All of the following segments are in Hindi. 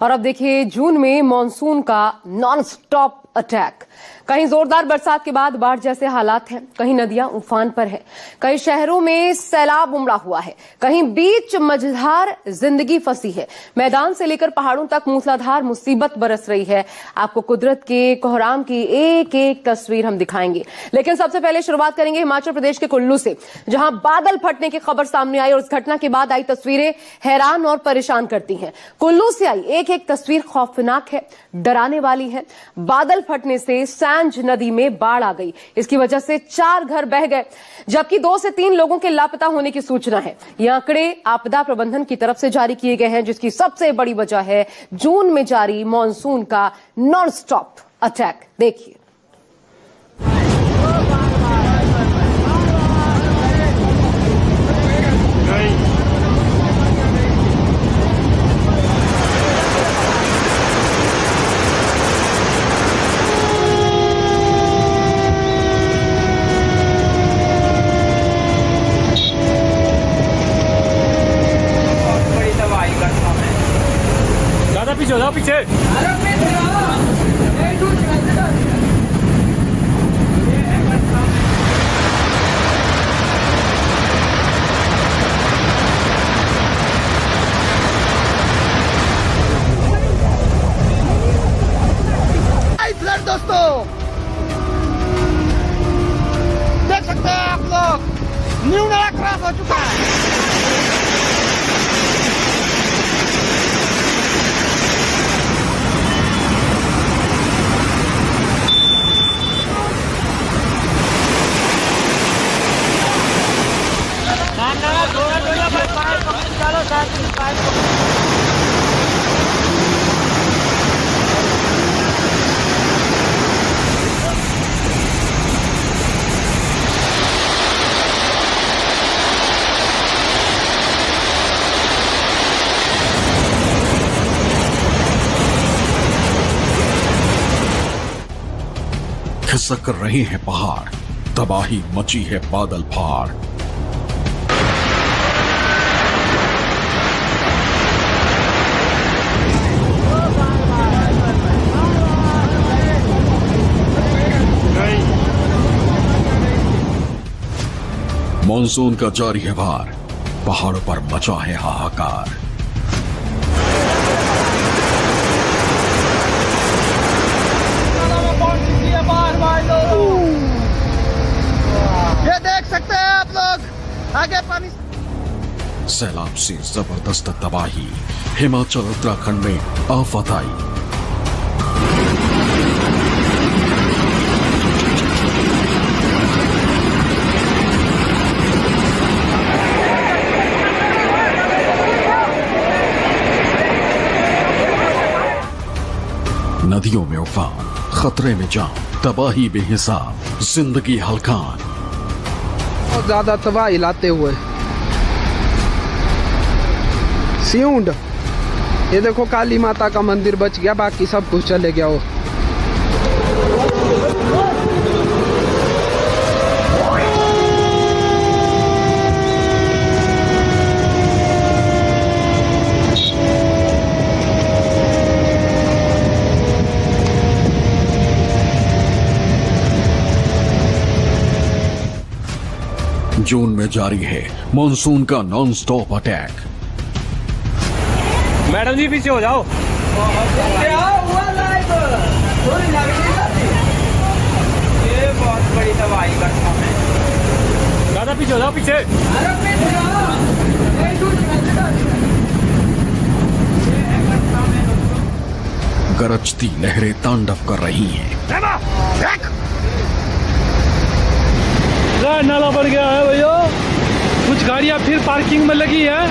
और अब देखिए जून में मॉनसून का नॉन स्टॉप अटैक। कहीं जोरदार बरसात के बाद बाढ़ जैसे हालात हैं, कहीं नदियां उफान पर हैं, कई शहरों में सैलाब उमड़ा हुआ है, कहीं बीच मझधार जिंदगी फंसी है। मैदान से लेकर पहाड़ों तक मूसलाधार मुसीबत बरस रही है। आपको कुदरत के कोहराम की एक एक तस्वीर हम दिखाएंगे, लेकिन सबसे पहले शुरुआत करेंगे हिमाचल प्रदेश के कुल्लू से, जहां बादल फटने की खबर सामने आई और इस घटना के बाद आई तस्वीरें हैरान और परेशान करती हैं। कुल्लू से आई एक एक तस्वीर खौफनाक है, डराने वाली है। बादल फटने से सैंज नदी में बाढ़ आ गई। इसकी वजह से 4 घर बह गए, जबकि 2 से 3 लोगों के लापता होने की सूचना है। ये आंकड़े आपदा प्रबंधन की तरफ से जारी किए गए हैं, जिसकी सबसे बड़ी वजह है जून में जारी मॉनसून का नॉन स्टॉप अटैक। देखिए। पीछे हो जाओ, पीछे। फ्लड दोस्तों देख सकते हैं आप लोग, न्यू नया क्रॉस हो चुका है। खिसक रहे हैं पहाड़, तबाही मची है बादल फाड़। मॉनसून का जारी है वार, पहाड़ों पर मचा है हाहाकार। ये देख सकते हैं आप लोग, आगे पानी। सैलाब से जबरदस्त तबाही, हिमाचल उत्तराखंड में आफत आई। नदियों में उफान, खतरे में जान, तबाही बेहिसाब, जिंदगी हलकान। बहुत ज्यादा तबाही लाते हुए सियूंड, ये देखो काली माता का मंदिर बच गया, बाकी सब कुछ चले गया। वो जून में जारी है मॉनसून का नॉन स्टॉप अटैक। मैडम जी पीछे हो जाओ। ये बहुत बड़ी तबाही का काम है। दादा पीछे हो जाओ, पीछे। गरजती लहरें तांडव कर रही हैं। नाला बढ़ गया है भैया, कुछ गाड़ियां फिर पार्किंग में लगी है।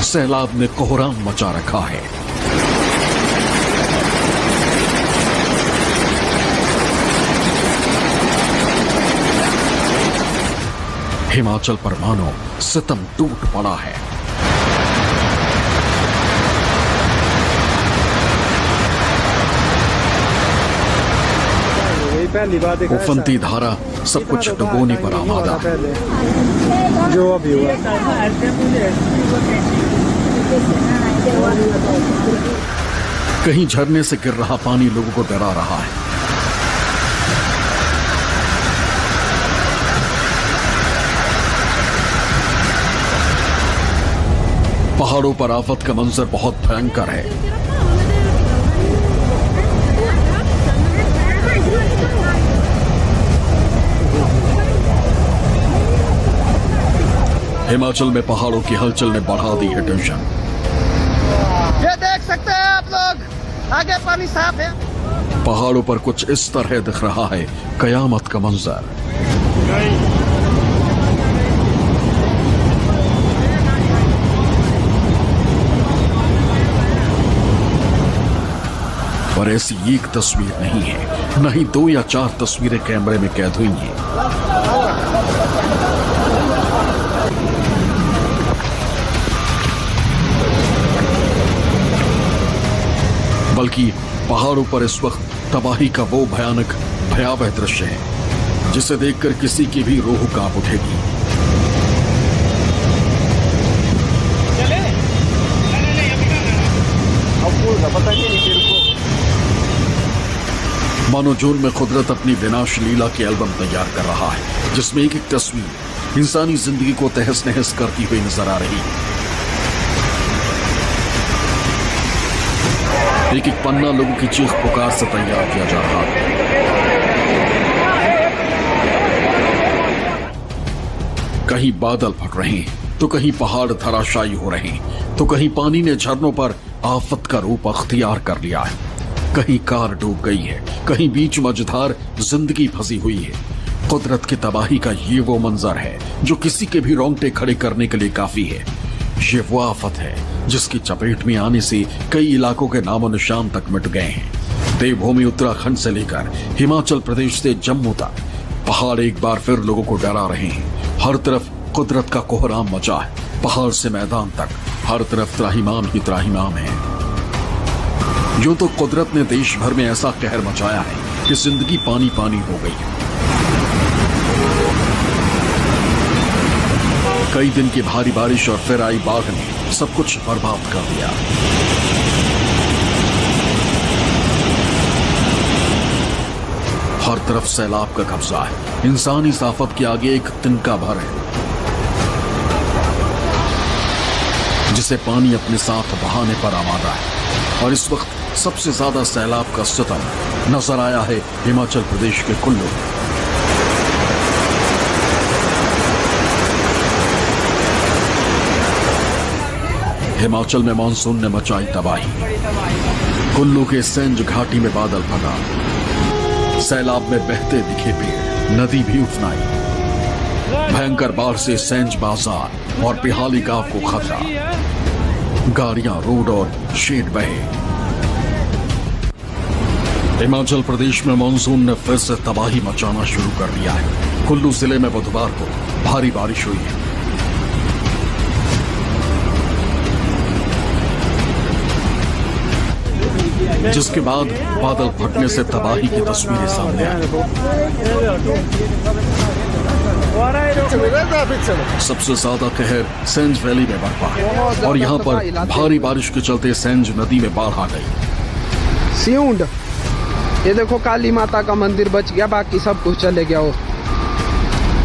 सैलाब ने कोहराम मचा रखा है। हिमाचल पर मानो सितम टूट पड़ा है। उफनती धारा सब कुछ डुबोने पर आमादा है। जो अभी हुआ कहीं झरने से गिर रहा पानी लोगों को डरा रहा है। पहाड़ों पर आफत का मंजर बहुत भयंकर है। हिमाचल में पहाड़ों की हलचल ने बढ़ा दी है टेंशन। ये देख सकते हैं आप लोग, आगे पानी साफ है। पहाड़ों पर कुछ इस तरह दिख रहा है कयामत का मंजर। पर ऐसी एक तस्वीर नहीं है, न ही 2 या 4 तस्वीरें कैमरे में कैद हुई हैं। बल्कि पहाड़ों पर इस वक्त तबाही का वो भयानक भयावह दृश्य है जिसे देखकर किसी की भी रूह कांप उठेगी। मानो जून में कुदरत अपनी विनाश लीला की एल्बम तैयार कर रहा है, जिसमें एक एक तस्वीर इंसानी जिंदगी को तहस नहस करती हुई नजर आ रही है। एक एक पन्ना लोगों की चीख पुकार से तैयार किया जा रहा है। कहीं बादल फट रहे हैं, तो कहीं पहाड़ धराशायी हो रहे हैं, तो कहीं पानी ने झरनों पर आफत का रूप अख्तियार कर लिया है। कहीं कार डूब गई है, कहीं बीच मझधार जिंदगी फंसी हुई है। कुदरत की तबाही का ये वो मंजर है जो किसी के भी रोंगटे खड़े करने के लिए काफी है। ये वो आफत है जिसकी चपेट में आने से कई इलाकों के नामो निशान तक मिट गए हैं। देवभूमि उत्तराखंड से लेकर हिमाचल प्रदेश से जम्मू तक पहाड़ एक बार फिर लोगों को डरा रहे हैं। हर तरफ कुदरत का कोहराम मचा है। पहाड़ से मैदान तक हर तरफ त्राहिमाम ही त्राहिमाम है। यूं तो कुदरत ने देश भर में ऐसा कहर मचाया है कि जिंदगी पानी पानी हो गई है। कई दिन की भारी बारिश और फिर आई बाढ़ ने सब कुछ बर्बाद कर दिया। हर तरफ सैलाब का कब्जा है। इंसान इस आफत के आगे एक तिनका भर है जिसे पानी अपने साथ बहाने पर आमादा है। और इस वक्त सबसे ज्यादा सैलाब का सितम नजर आया है हिमाचल प्रदेश के कुल्लू। हिमाचल में मानसून ने मचाई तबाही। कुल्लू के सेंज घाटी में बादल फटा। सैलाब में बहते दिखे पेड़, नदी भी उफनाई। भयंकर बाढ़ से सेंज बाजार और पिहाली गांव को खतरा। गाड़ियां रोड और शेड बहे। हिमाचल प्रदेश में मानसून ने फिर से तबाही मचाना शुरू कर दिया है। कुल्लू जिले में बुधवार को भारी बारिश हुई है। जिसके बाद बादल फटने से तबाही की तस्वीरें सामने आई। सबसे ज्यादा कहर सेंज वैली में बरपा और यहाँ पर भारी बारिश के चलते सेंज नदी में बाढ़ आ गई। सिउंड, ये देखो काली माता का मंदिर बच गया, बाकी सब कुछ चले गया। वो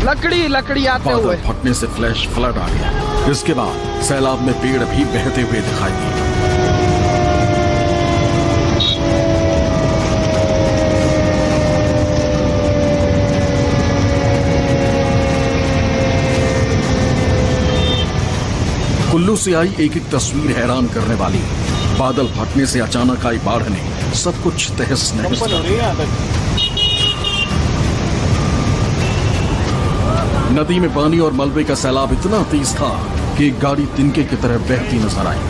लकड़ी आते हुए बादल फटने से फ्लैश फ्लड आ गया। इसके बाद सैलाब में पेड़ भी बहते हुए दिखाई दिए। कुल्लू से आई एक एक तस्वीर हैरान करने वाली। बादल फटने से अचानक आई बाढ़ ने सब कुछ तहस नहस कर दिया। नदी में पानी और मलबे का सैलाब इतना तेज था कि एक गाड़ी तिनके की तरह बहती नजर आई।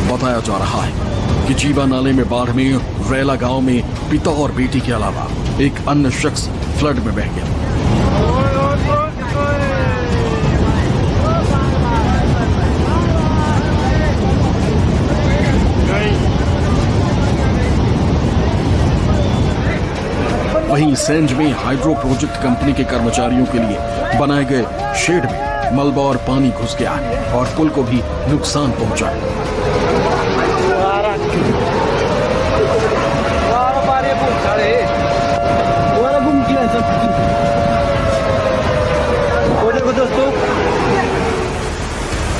बताया जा रहा है कि जीवा नाले में बाढ़ में रेला गांव में पिता और बेटी के अलावा एक अन्य शख्स फ्लड में बह गया। वहीं सेंज में हाइड्रो प्रोजेक्ट कंपनी के कर्मचारियों के लिए बनाए गए शेड में मलबा और पानी घुस गया और पुल को भी नुकसान पहुंचा।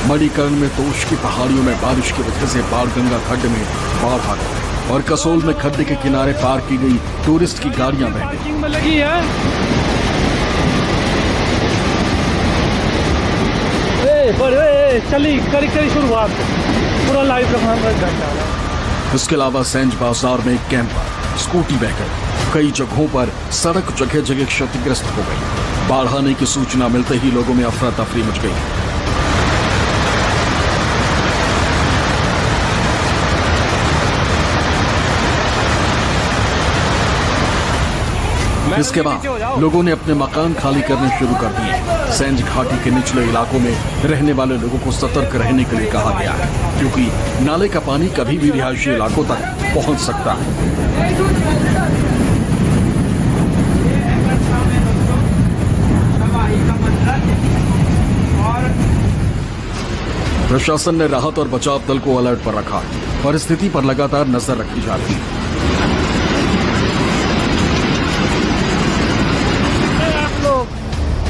मणिकर्ण में तोश की पहाड़ियों में बारिश की वजह से बाणगंगा खड्ड में बाढ़ आ गई और कसोल में खड्डे के किनारे पार्क की गई टूरिस्ट की गाड़ियां बह गई। पार्किंग में लगी है। चली करी शुरुआत पूरा लाइव का। इसके अलावा सेंज बाजार में एक कैंपर स्कूटी बह गई। कई जगहों पर सड़क जगह जगह क्षतिग्रस्त हो गई। बाढ़ आने की सूचना मिलते ही लोगों में अफरा तफरी मच गई। इसके बाद लोगों ने अपने मकान खाली करने शुरू कर दिए। सेंज घाटी के निचले इलाकों में रहने वाले लोगों को सतर्क रहने के लिए कहा गया है, क्योंकि नाले का पानी कभी भी रिहायशी इलाकों तक पहुंच सकता है। प्रशासन ने राहत और बचाव दल को अलर्ट पर रखा और स्थिति पर लगातार नजर रखी जा रही है।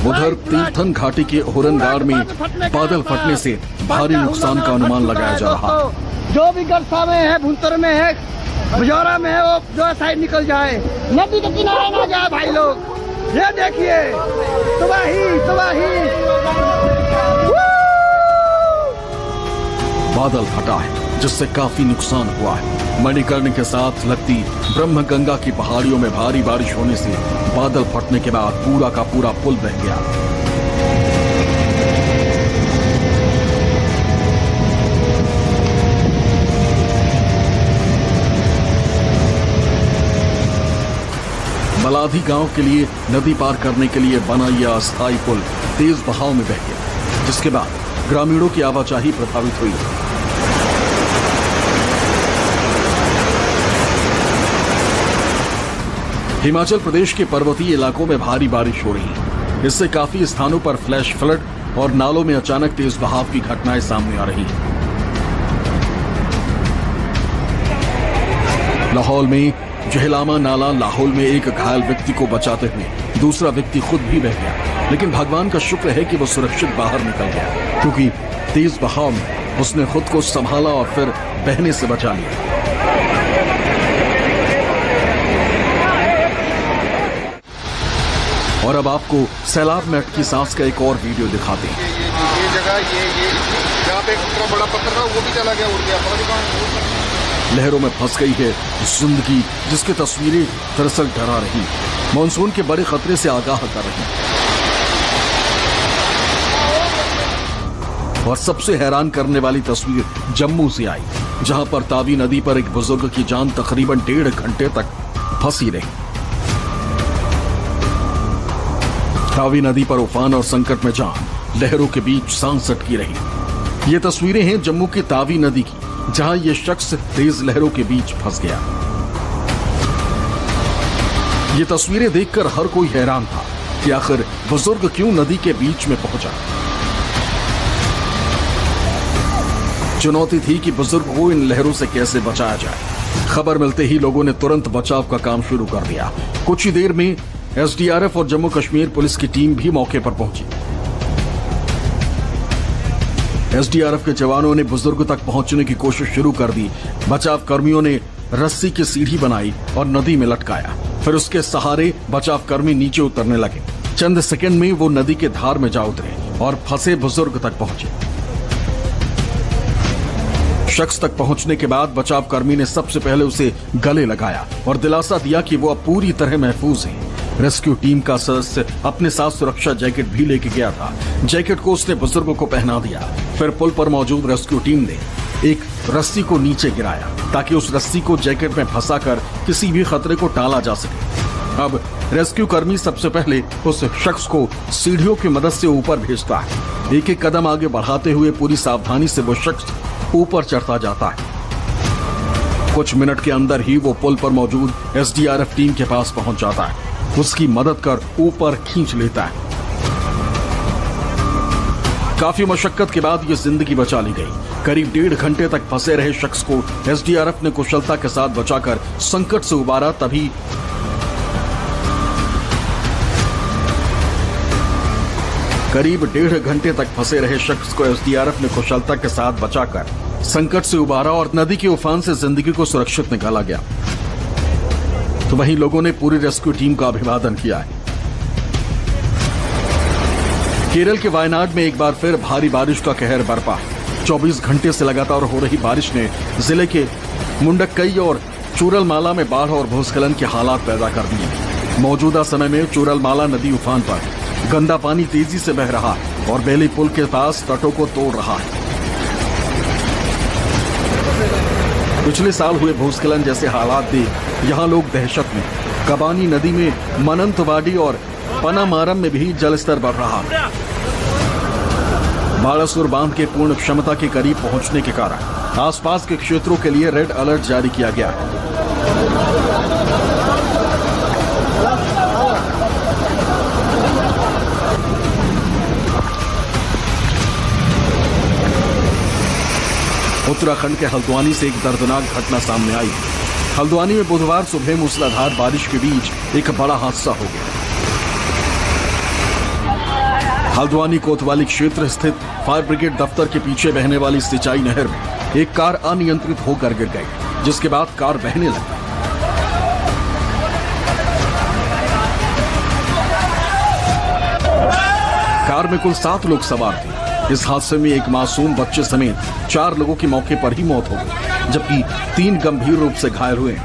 उधर तीर्थन घाटी के हुरनगाड़ में बादल फटने से भारी नुकसान का अनुमान लगाया जा रहा है। जो भी गरसा में है, भुंतर में है, बुजौरा में है, वो जो साइड निकल जाए, नदी के किनारे ना जाए भाई लोग। ये देखिए तबाही तबाही। बादल फटा है जिससे काफी नुकसान हुआ है। मणिकर्ण के साथ लगती ब्रह्मगंगा की पहाड़ियों में भारी बारिश होने से बादल फटने के बाद पूरा का पूरा पुल बह गया। मलाधी गांव के लिए नदी पार करने के लिए बना यह अस्थायी पुल तेज बहाव में बह गया, जिसके बाद ग्रामीणों की आवाजाही प्रभावित हुई। हिमाचल प्रदेश के पर्वतीय इलाकों में भारी बारिश हो रही है। इससे काफी स्थानों पर फ्लैश फ्लड और नालों में अचानक तेज बहाव की घटनाएं सामने आ रही हैं। लाहौल में जहलामा नाला लाहौल में एक घायल व्यक्ति को बचाते हुए दूसरा व्यक्ति खुद भी बह गया, लेकिन भगवान का शुक्र है कि वो सुरक्षित बाहर निकल गया, क्योंकि तेज बहाव में उसने खुद को संभाला और फिर बहने से बचा लिया। और अब आपको सैलाब में अटकी सांस का एक और वीडियो दिखाते हैं। ये जगह ये जहाँ पे इतना बड़ा पत्थर था वो भी चला गया, उड़ गया। लहरों में फंस गई है जिंदगी, जिसकी तस्वीरें दरअसल डरा रही, मानसून के बड़े खतरे से आगाह कर रही। और सबसे हैरान करने वाली तस्वीर जम्मू से आई, जहां पर तावी नदी पर एक बुजुर्ग की जान तकरीबन 1.5 घंटे तक फंसी रही। तावी नदी पर उफान और संकट में जान लहरों के बीच सांस अटकी रही। ये तस्वीरें हैं जम्मू की तावी नदी की, जहां ये शख्स तेज लहरों के बीच फंस गया। ये तस्वीरें देखकर हर कोई हैरान था कि आखिर बुजुर्ग क्यों नदी के बीच में पहुंचा। चुनौती थी कि बुजुर्ग को इन लहरों से कैसे बचाया जाए। खबर मिलते ही लोगों ने तुरंत बचाव का काम शुरू कर दिया। कुछ ही देर में एसडीआरएफ और जम्मू कश्मीर पुलिस की टीम भी मौके पर पहुंची। एसडीआरएफ के जवानों ने बुजुर्ग तक पहुंचने की कोशिश शुरू कर दी। बचाव कर्मियों ने रस्सी की सीढ़ी बनाई और नदी में लटकाया। फिर उसके सहारे बचाव कर्मी नीचे उतरने लगे। चंद सेकंड में वो नदी के धार में जा उतरे और फंसे बुजुर्ग तक पहुंचे। शख्स तक पहुंचने के बाद बचाव कर्मी ने सबसे पहले उसे गले लगाया और दिलासा दिया कि वो अब पूरी तरह महफूज है। रेस्क्यू टीम का सदस्य अपने साथ सुरक्षा जैकेट भी लेके गया था। जैकेट को उसने बुजुर्ग को पहना दिया। फिर पुल पर मौजूद रेस्क्यू टीम ने एक रस्सी को नीचे गिराया ताकि उस रस्सी को जैकेट में फंसाकर किसी भी खतरे को टाला जा सके। अब रेस्क्यू कर्मी सबसे पहले उस शख्स को सीढ़ियों की मदद से ऊपर भेजता है। एक एक कदम आगे बढ़ाते हुए पूरी सावधानी से वो शख्स ऊपर चढ़ता जाता है। कुछ मिनट के अंदर ही वो पुल पर मौजूद एसडीआरएफ टीम के पास पहुंच जाता है। उसकी मदद कर ऊपर खींच लेता है। काफी मशक्कत के बाद ये जिंदगी बचा ली गई। करीब 1.5 घंटे तक फंसे रहे शख्स को एसडीआरएफ ने कुशलता के साथ बचाकर संकट से उबारा। तभी करीब 1.5 घंटे तक फंसे रहे शख्स को एसडीआरएफ ने कुशलता के साथ बचाकर संकट से उबारा और नदी के उफान से जिंदगी को सुरक्षित निकाला गया। तो वहीं लोगों ने पूरी रेस्क्यू टीम का अभिवादन किया है। केरल के वायनाड में एक बार फिर भारी बारिश का कहर बरपा। 24 घंटे से लगातार हो रही बारिश ने जिले के मुंडक्कई और चूरलमाला में बाढ़ और भूस्खलन के हालात पैदा कर दिए। मौजूदा समय में चूरलमाला नदी उफान पर, गंदा पानी तेजी से बह रहा है और बेली पुल के पास तटों को तोड़ रहा है। पिछले साल हुए भूस्खलन जैसे हालात देख यहां लोग दहशत में। कबानी नदी में मनंतवाडी और पनामारम में भी जलस्तर बढ़ रहा है। बालासुर बांध के पूर्ण क्षमता के करीब पहुंचने के कारण आसपास के क्षेत्रों के लिए रेड अलर्ट जारी किया गया है। उत्तराखंड के हल्द्वानी से एक दर्दनाक घटना सामने आई। हल्द्वानी में बुधवार सुबह मूसलाधार बारिश के बीच एक बड़ा हादसा हो गया। हल्द्वानी कोतवाली क्षेत्र स्थित फायर ब्रिगेड दफ्तर के पीछे बहने वाली सिंचाई नहर में एक कार अनियंत्रित होकर गिर गई, जिसके बाद कार बहने लगी। कार में कुल 7 लोग सवार थे। इस हादसे में एक मासूम बच्चे समेत 4 लोगों की मौके पर ही मौत हो गई, जबकि 3 गंभीर रूप से घायल हुए।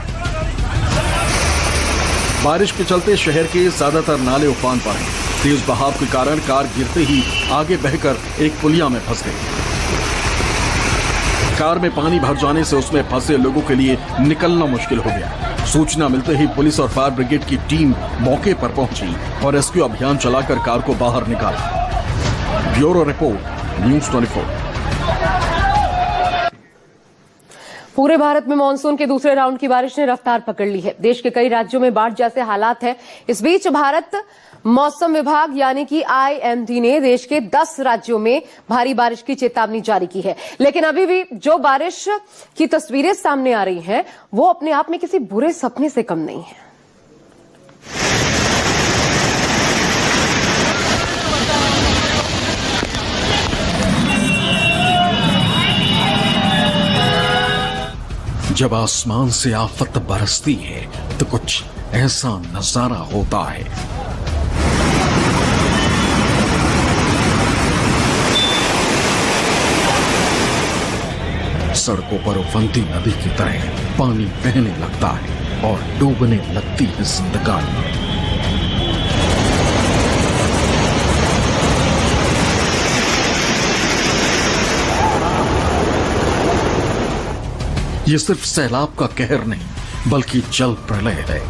बारिश के चलते शहर के ज्यादातर नाले उफान पर हैं। तेज बहाव के कारण कार गिरते ही आगे बहकर एक पुलिया में फंस गई। कार में पानी भर जाने से उसमें फंसे लोगों के लिए निकलना मुश्किल हो गया। सूचना मिलते ही पुलिस और फायर ब्रिगेड की टीम मौके पर पहुंची और रेस्क्यू अभियान चलाकर कार को बाहर निकाला। Bureau report, news 24। पूरे भारत में मानसून के दूसरे राउंड की बारिश ने रफ्तार पकड़ ली है। देश के कई राज्यों में बाढ़ जैसे हालात हैं। इस बीच भारत मौसम विभाग यानी कि IMD ने देश के 10 राज्यों में भारी बारिश की चेतावनी जारी की है। लेकिन अभी भी जो बारिश की तस्वीरें सामने आ रही हैं, वो अपने आप में किसी बुरे सपने से कम नहीं है। जब आसमान से आफत बरसती है तो कुछ ऐसा नजारा होता है। सड़कों पर उफनती नदी की तरह पानी बहने लगता है और डूबने लगती है जिंदगानी। ये सिर्फ सैलाब का कहर नहीं बल्कि जल प्रलय है।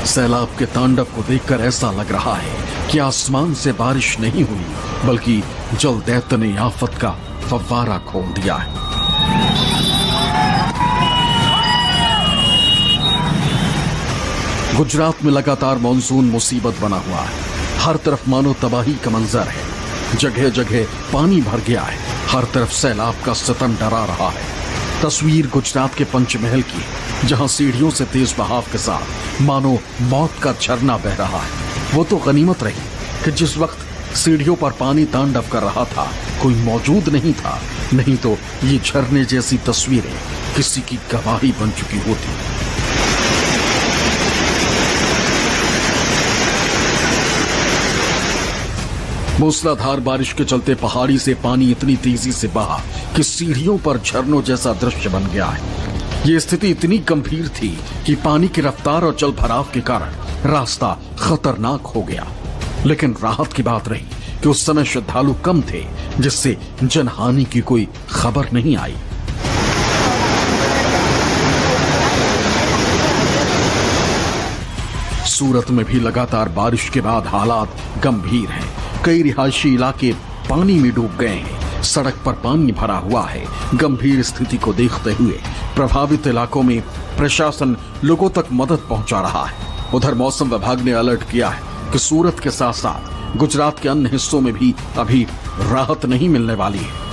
सैलाब के तांडव को देखकर ऐसा लग रहा है कि आसमान से बारिश नहीं हुई बल्कि जल दैत्य ने आफत का फव्वारा खोल दिया है। गुजरात में लगातार मानसून मुसीबत बना हुआ है। हर तरफ मानो तबाही का मंजर है। जगह जगह पानी भर गया है। हर तरफ सैलाब का सितम डरा रहा है। तस्वीर गुजरात के पंचमहल की, जहां सीढ़ियों से तेज बहाव के साथ मानो मौत का झरना बह रहा है। वो तो गनीमत रही कि जिस वक्त सीढ़ियों पर पानी तांडव कर रहा था कोई मौजूद नहीं था, नहीं तो ये झरने जैसी तस्वीरें किसी की गवाही बन चुकी होती। मूसलाधार बारिश के चलते पहाड़ी से पानी इतनी तेजी से बहा कि सीढ़ियों पर झरनों जैसा दृश्य बन गया है। ये स्थिति इतनी गंभीर थी कि पानी की रफ्तार और जल भराव के कारण रास्ता खतरनाक हो गया। लेकिन राहत की बात रही कि उस समय श्रद्धालु कम थे, जिससे जनहानि की कोई खबर नहीं आई। सूरत में भी लगातार बारिश के बाद हालात गंभीर हैं। कई रिहायशी इलाके पानी में डूब गए हैं। सड़क पर पानी भरा हुआ है। गंभीर स्थिति को देखते हुए प्रभावित इलाकों में प्रशासन लोगों तक मदद पहुंचा रहा है। उधर मौसम विभाग ने अलर्ट किया है कि सूरत के साथ साथ गुजरात के अन्य हिस्सों में भी अभी राहत नहीं मिलने वाली है।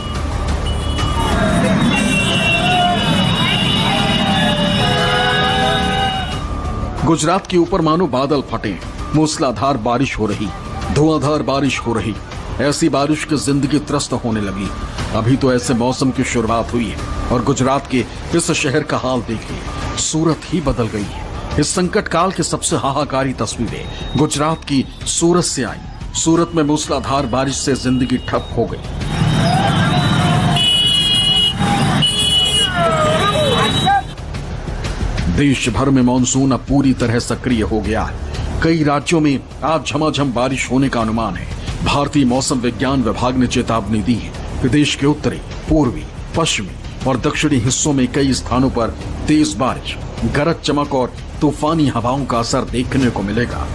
गुजरात के ऊपर मानो बादल फटे, मूसलाधार बारिश हो रही, धुआंधार बारिश हो रही। ऐसी बारिश की जिंदगी त्रस्त होने लगी। अभी तो ऐसे मौसम की शुरुआत हुई है और गुजरात के इस शहर का हाल देखिए, सूरत ही बदल गई है। इस संकट काल की सबसे हाहाकारी तस्वीरें गुजरात की सूरत से आई। सूरत में मूसलाधार बारिश से जिंदगी ठप हो गई। देश भर में मानसून अब पूरी तरह सक्रिय हो गया है। कई राज्यों में आज झमाझम बारिश होने का अनुमान है। भारतीय मौसम विज्ञान विभाग ने चेतावनी दी है कि देश के उत्तरी, पूर्वी, पश्चिमी और दक्षिणी हिस्सों में कई स्थानों पर तेज बारिश, गरज चमक और तूफानी हवाओं का असर देखने को मिलेगा।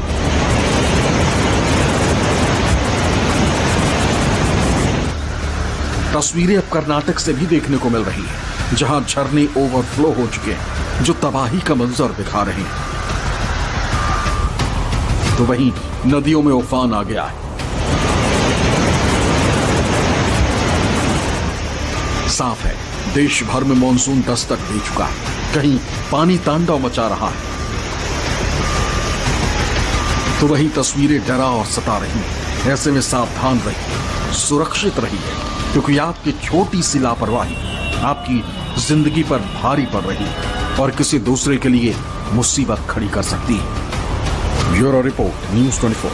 तस्वीरें अब कर्नाटक से भी देखने को मिल रही हैं, जहां झरने ओवरफ्लो हो चुके हैं, जो तबाही का मंजर दिखा रहे हैं। तो वहीं नदियों में उफान आ गया है। साफ है, देश भर में मानसून दस्तक दे चुका है। कहीं पानी तांडव मचा रहा है, तो वही तस्वीरें डरा और सता रही हैं। ऐसे में सावधान रहिए, सुरक्षित रहिए, क्योंकि आपकी छोटी सी लापरवाही आपकी जिंदगी पर भारी पड़ रही है और किसी दूसरे के लिए मुसीबत खड़ी कर सकती है। Bureau report, news 24।